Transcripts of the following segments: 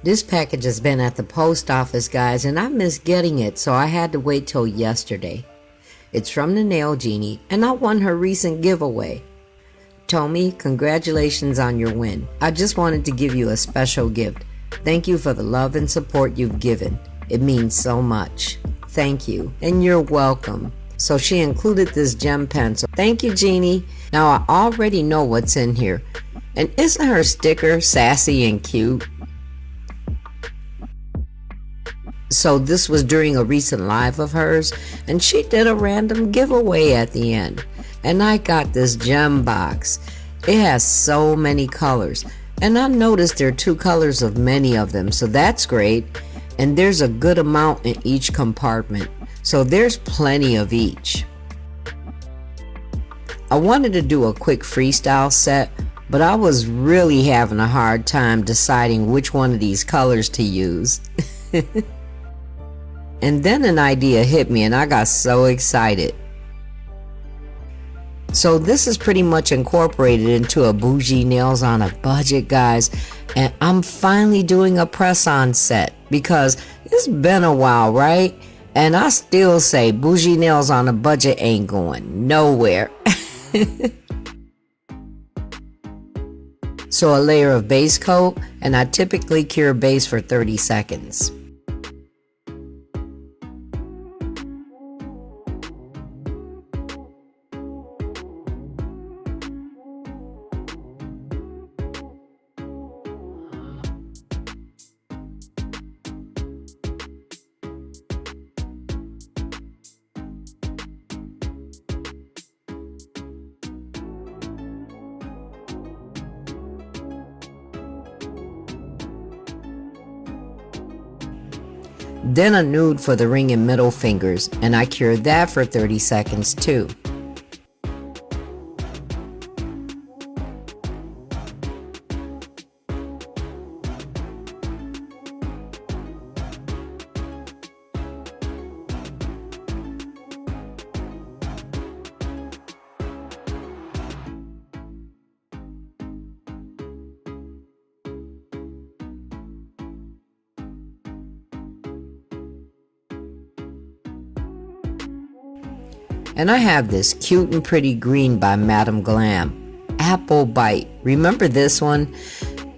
This package has been at the post office, guys, and I missed getting it, so I had to wait till yesterday. It's from the Nail Jeanie, and I won her recent giveaway. Tommy, congratulations on your win. I just wanted to give you a special gift. Thank you for the love and support you've given. It means so much. Thank you, and you're welcome. So she included this gem pencil. Thank you, Jeanie. Now I already know what's in here. And isn't her sticker sassy and cute? So this was during a recent live of hers, and she did a random giveaway at the end. And I got this gem box. It has so many colors, and I noticed there are 2 colors of many of them, so that's great. And there's a good amount in each compartment, so there's plenty of each. I wanted to do a quick freestyle set, but I was really having a hard time deciding which one of these colors to use. And then an idea hit me and I got so excited. So this is pretty much incorporated into a Bougie Nails on a Budget, guys. And I'm finally doing a press-on set because it's been a while, right? And I still say Bougie Nails on a Budget ain't going nowhere. So a layer of base coat, and I typically cure base for 30 seconds. Then a nude for the ring and middle fingers, and I cured that for 30 seconds too. And I have this cute and pretty green by Madam Glam. Apple Bite. Remember this one?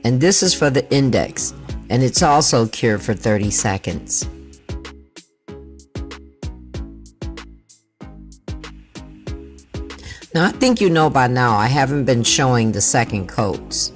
And this is for the index. And it's also cured for 30 seconds. Now I think you know by now I haven't been showing the second coats.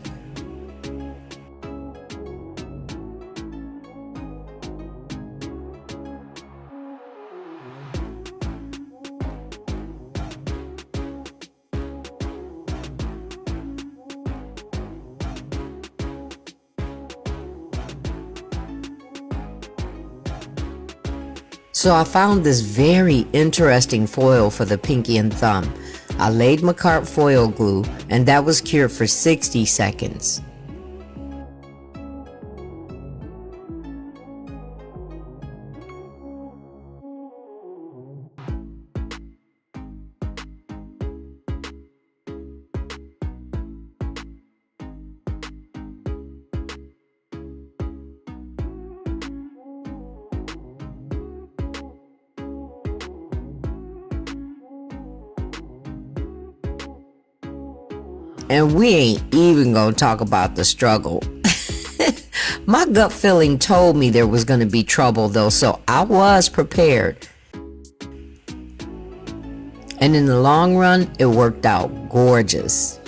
So I found this very interesting foil for the pinky and thumb. I laid Macart foil glue and that was cured for 60 seconds. And we ain't even gonna talk about the struggle. My gut feeling told me there was gonna be trouble though, so I was prepared. And in the long run, it worked out gorgeous.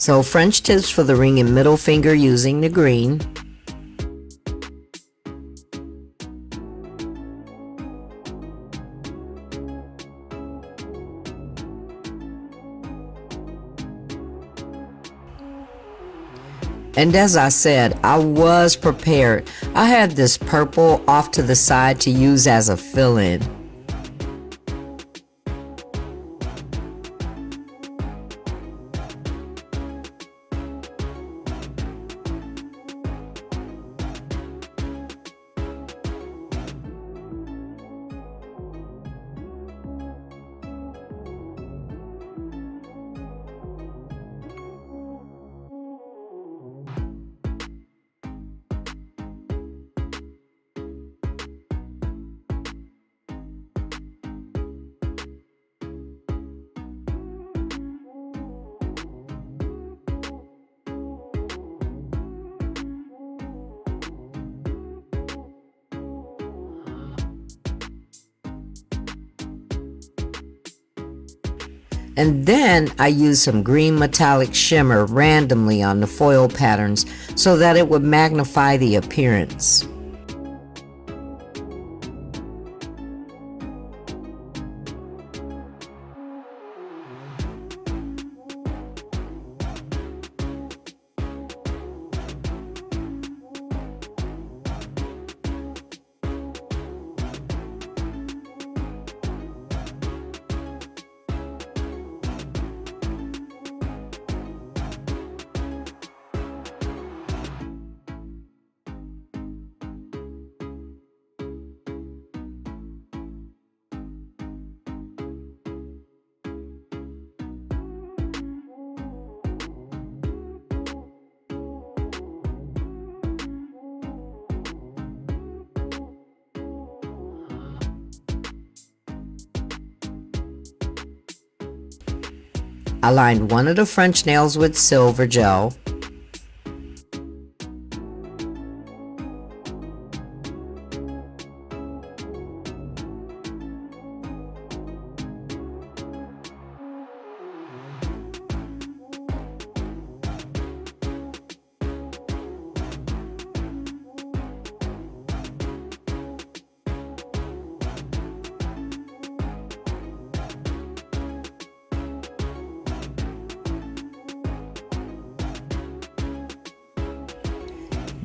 So French tips for the ring and middle finger using the green. And as I said, I was prepared. I had this purple off to the side to use as a fill-in. And then I used some green metallic shimmer randomly on the foil patterns so that it would magnify the appearance. I lined one of the French nails with silver gel.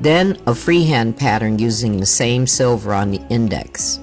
Then a freehand pattern using the same silver on the index.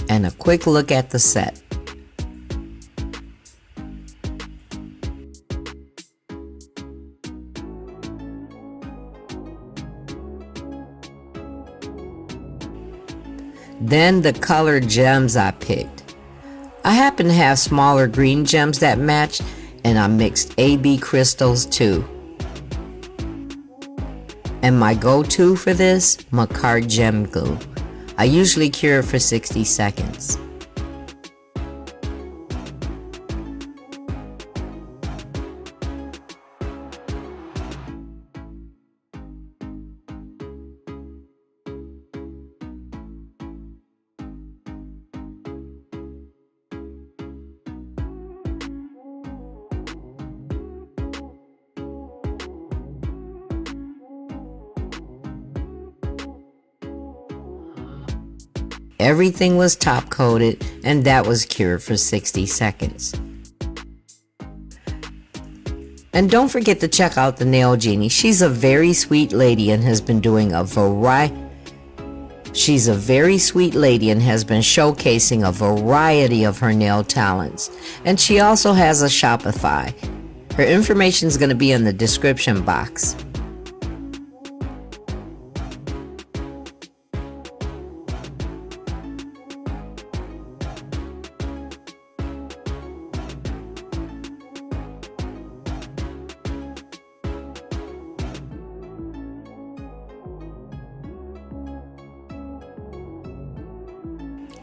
And a quick look at the set. Then the colored gems I picked. I happen to have smaller green gems that matched, and I mixed AB crystals too. And my go-to for this, Macquart gem glue. I usually cure it for 60 seconds. Everything was top coated, and that was cured for 60 seconds. And don't forget to check out the nail Jeanie. She's a very sweet lady and has been doing a variety. She's a very sweet lady and has been showcasing a variety of her nail talents. And she also has a Shopify. Her information is going to be in the description box.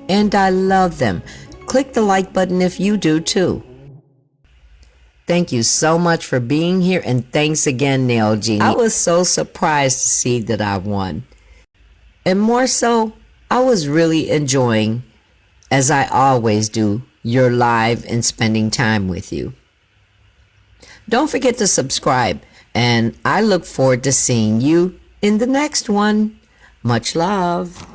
and I love them. Click the like button if you do too. Thank you so much for being here, and thanks again, Nail Jeanie. I was so surprised to see that I won. And more so, I was really enjoying, as I always do, your live and spending time with you. Don't forget to subscribe, and I look forward to seeing you in the next one. Much love.